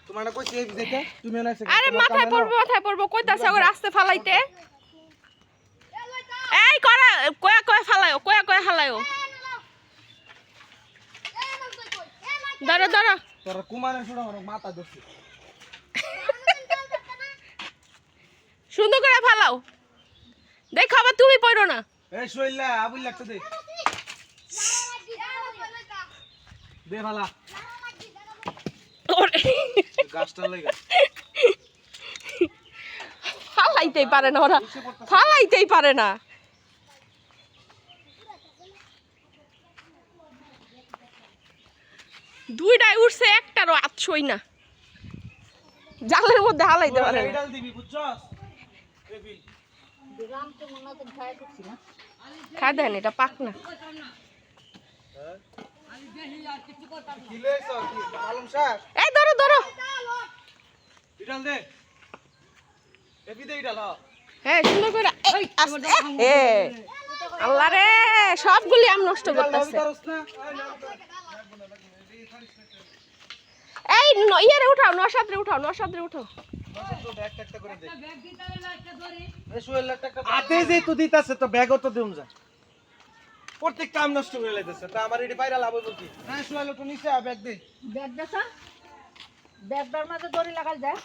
তোমার কইছি এই যেতে তুমি না আছে আরে মাথায় পড়বো কইতাছে ওর আস্তে ফালাইতে এই করা কয়া ফালায়ও ধরো তোর কুমারের ছোট আমার মাথা ধরছে সুন্দর করে ফালাও দেখো আবার তুমি পড়ো না এই শৈলা আবুল লাগতে দে দে ফালা গাছটা লাগা ফালাইতেই পারে না ওরা ফালাইতেই পারে না দুইটাই উঠছে একটারও আতছই না জালের মধ্যে হালাইতে পারে না এডাল দিবি বুঝছস এবিল দিলাম তো মনে তো খায় করছি না খায় দেন এটা পাক না কি লইছ কি আলম শাহ এই ধরো এডাল দে এবি দে এডাল হ্যাঁ সুন্দর করে এই আস্তে এ আল্লাহ রে সবগুলি আম নষ্ট করতেছে এই ইয়ারে উঠাও নসাদ্রে উঠাও আতে যে তো দিতাছে তো ব্যাগও তো দেউম যা প্রত্যেক কাম নষ্ট করে লাইতেছে তা আমার এটি বাইরে লাভ বলছি না শুয়ালো তো নিচে ব্যাগ দে ব্যাগ দেছা ব্যাগটার মাঝে দড়ি লাগাল যায়